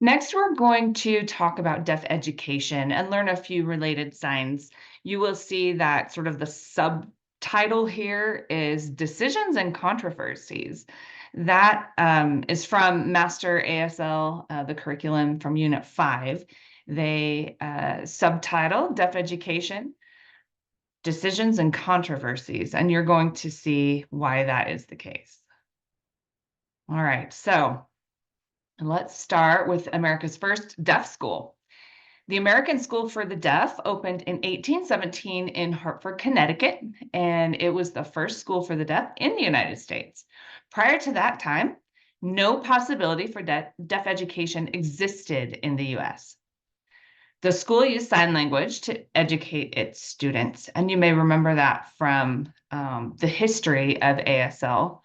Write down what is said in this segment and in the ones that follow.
Next, we're going to talk about deaf education and learn a few related signs. You will see that sort of the subtitle here is Decisions and Controversies. That is from Master ASL, the curriculum from Unit 5. They subtitle Deaf Education, Decisions and Controversies, and you're going to see why that is the case. All right, so let's start with America's first deaf school. The American School for the Deaf opened in 1817 in Hartford, Connecticut, and it was the first school for the deaf in the United States. Prior to that time, no possibility for deaf education existed in the US. The school used sign language to educate its students, and you may remember that from the history of ASL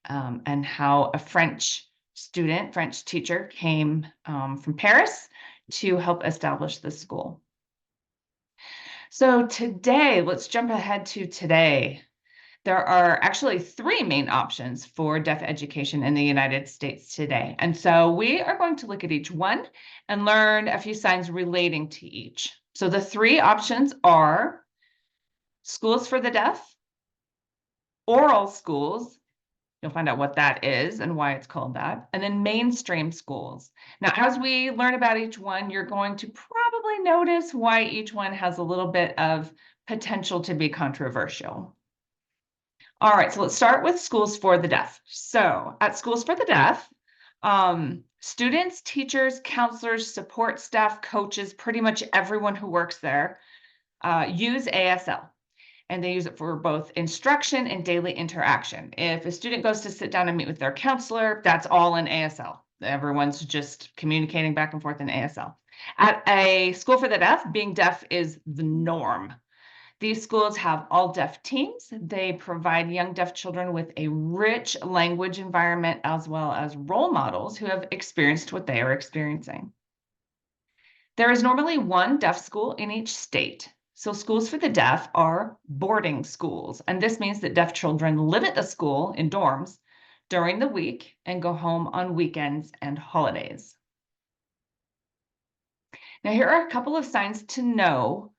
and how a French teacher came from Paris to help establish the school. So today, let's jump ahead to today. There are actually three main options for deaf education in the United States today. And so we are going to look at each one and learn a few signs relating to each. So the three options are schools for the deaf, oral schools. You'll find out what that is and why it's called that. And then mainstream schools. Now, as we learn about each one, you're going to probably notice why each one has a little bit of potential to be controversial. All right, so let's start with schools for the deaf. So at schools for the deaf, students, teachers, counselors, support staff, coaches, pretty much everyone who works there use ASL. And they use it for both instruction and daily interaction. If a student goes to sit down and meet with their counselor, that's all in ASL. Everyone's just communicating back and forth in ASL. At a school for the deaf, being deaf is the norm. These schools have all deaf teams. They provide young deaf children with a rich language environment as well as role models who have experienced what they are experiencing. There is normally one deaf school in each state. So schools for the deaf are boarding schools, and this means that deaf children live at the school in dorms during the week and go home on weekends and holidays. Now, here are a couple of signs to know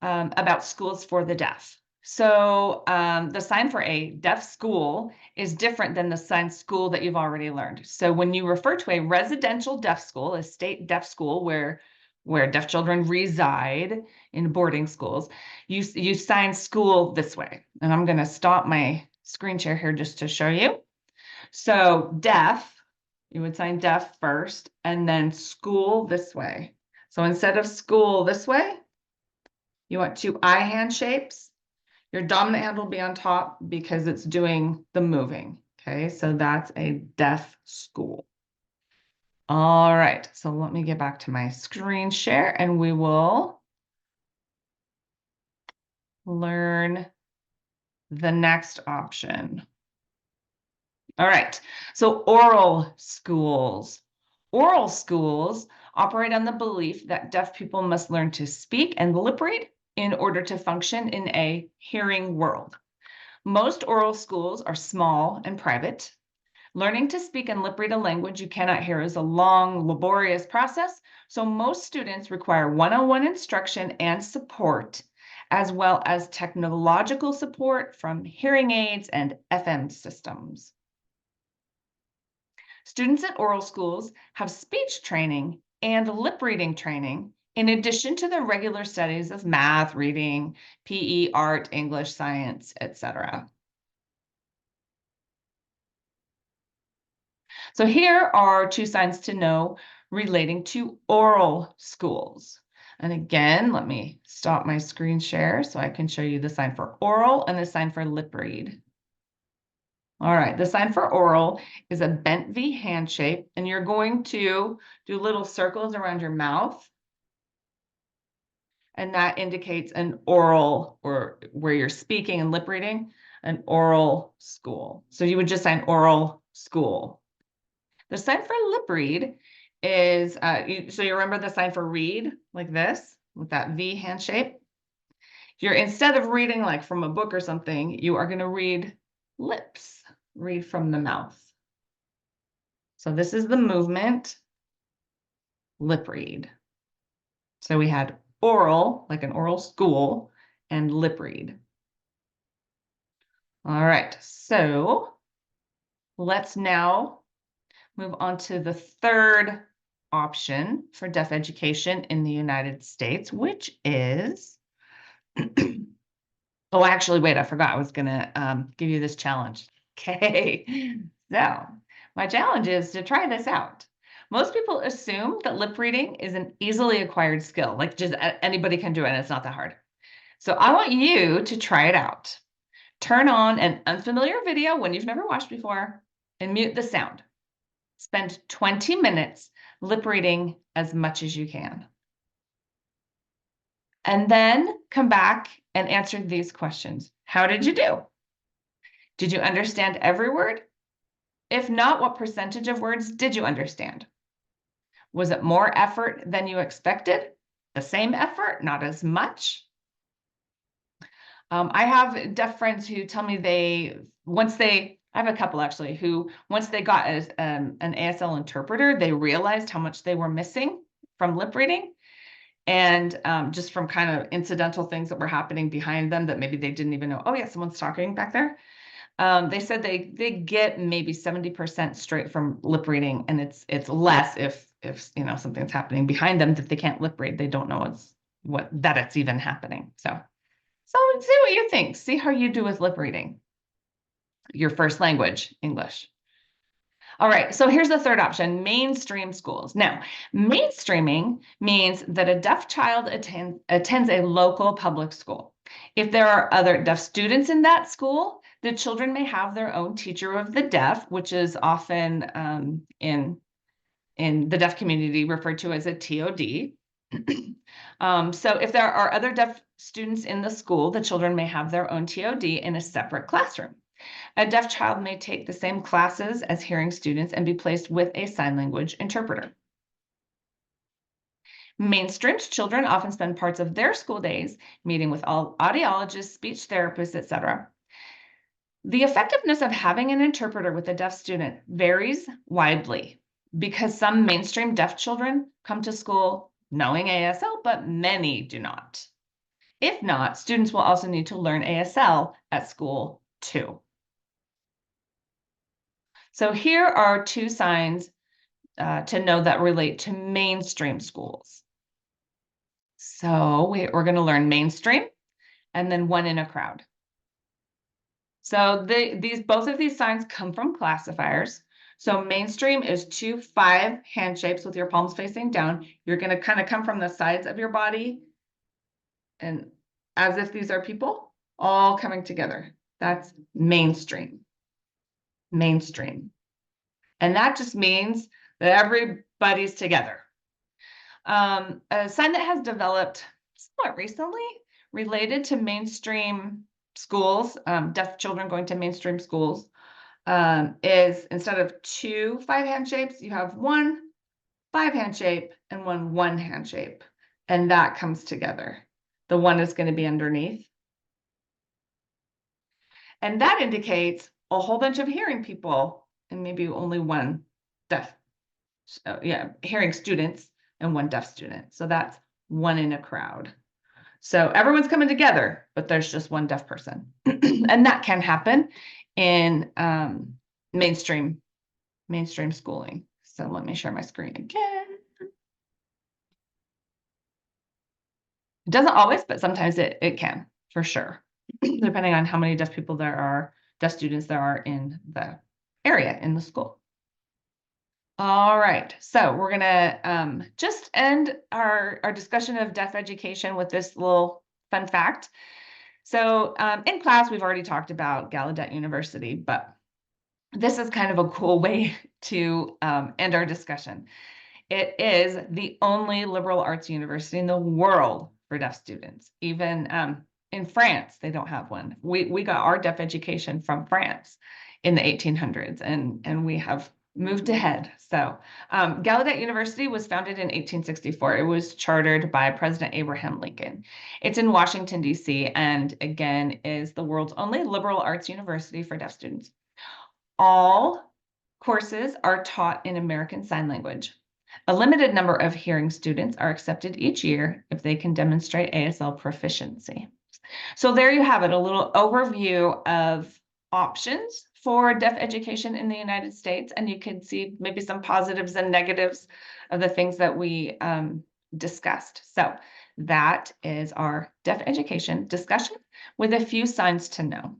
about schools for the deaf. So the sign for a deaf school is different than the sign school that you've already learned. So when you refer to a residential deaf school, a state deaf school where deaf children reside in boarding schools, you sign school this way. And I'm going to stop my screen share here just to show you. So deaf, you would sign deaf first, and then school this way. So instead of school this way, you want two I hand shapes. Your dominant hand will be on top because it's doing the moving. Okay, so that's a deaf school. All right, so let me get back to my screen share and we will learn the next option. All right, so oral schools. Oral schools operate on the belief that deaf people must learn to speak and lip read in order to function in a hearing world. Most oral schools are small and private. Learning to speak and lip read a language you cannot hear is a long, laborious process, so most students require one-on-one instruction and support, as well as technological support from hearing aids and FM systems. Students at oral schools have speech training and lip reading training in addition to the regular studies of math, reading, PE, art, English, science, etc. So here are two signs to know relating to oral schools. And again, let me stop my screen share so I can show you the sign for oral and the sign for lip read. All right, the sign for oral is a bent V hand shape, and you're going to do little circles around your mouth. And that indicates an oral, or where you're speaking and lip reading, an oral school. So you would just sign oral school. The sign for lip read is, so you remember the sign for read, like this, with that V hand shape? You're, instead of reading like from a book or something, you are going to read lips. Read from the mouth. So this is the movement. lip read. So we had oral, like an oral school, and lip read. All right, so let's now move on to the third option for deaf education in the United States, which is, oh, actually, wait, I forgot I was gonna give you this challenge. Okay, so my challenge is to try this out. Most people assume that lip reading is an easily acquired skill, like just anybody can do it and it's not that hard. So I want you to try it out. Turn on an unfamiliar video when you've never watched before and mute the sound. Spend 20 minutes lip reading as much as you can. And then come back and answer these questions. How did you do? Did you understand every word? If not, what percentage of words did you understand? Was it more effort than you expected? The same effort, not as much? I have deaf friends who tell me I have a couple actually, who once they got an ASL interpreter, they realized how much they were missing from lip reading. And just from kind of incidental things that were happening behind them that maybe they didn't even know, oh yeah, someone's talking back there. They said they get maybe 70% straight from lip reading, and it's less if something's happening behind them that they can't lip read. They don't know that it's even happening. So see what you think. See how you do with lip reading. Your first language, English. All right, so here's the third option, mainstream schools. Now, mainstreaming means that a deaf child attends a local public school. If there are other deaf students in that school, the children may have their own teacher of the deaf, which is often in the deaf community referred to as a TOD. So if there are other deaf students in the school, the children may have their own TOD in a separate classroom. A deaf child may take the same classes as hearing students and be placed with a sign language interpreter. Mainstreamed children often spend parts of their school days meeting with all audiologists, speech therapists, etc. The effectiveness of having an interpreter with a deaf student varies widely because some mainstream deaf children come to school knowing ASL, but many do not. If not, students will also need to learn ASL at school too. So here are two signs to know that relate to mainstream schools. So we're going to learn mainstream and then one in a crowd. So both of these signs come from classifiers. So mainstream is 5 hand shapes with your palms facing down. You're going to kind of come from the sides of your body and as if these are people all coming together. That's mainstream. Mainstream. And that just means that everybody's together. A sign that has developed somewhat recently related to mainstream schools, deaf children going to mainstream schools, is instead of 2 5-hand shapes, you have 1 5-hand shape and 1 1-hand shape, and that comes together. The 1 is going to be underneath. And that indicates a whole bunch of hearing people and maybe only 1 deaf, hearing students and 1 deaf student. So that's 1 in a crowd. So everyone's coming together, but there's just 1 deaf person. And that can happen in mainstream schooling. So let me share my screen again. It doesn't always, but sometimes it can, for sure, depending on how many deaf students there are in the area, in the school. All right, so we're gonna just end our discussion of deaf education with this little fun fact. So in class, we've already talked about Gallaudet University, but this is kind of a cool way to end our discussion. It is the only liberal arts university in the world for deaf students. Even in France, they don't have one. We got our deaf education from France in the 1800s, and we have moved ahead. So Gallaudet University was founded in 1864. It was chartered by President Abraham Lincoln. It's in Washington, D.C., and again, is the world's only liberal arts university for deaf students. All courses are taught in American Sign Language. A limited number of hearing students are accepted each year if they can demonstrate ASL proficiency. So there you have it, a little overview of options for deaf education in the United States, and you can see maybe some positives and negatives of the things that we discussed. So that is our deaf education discussion with a few signs to know.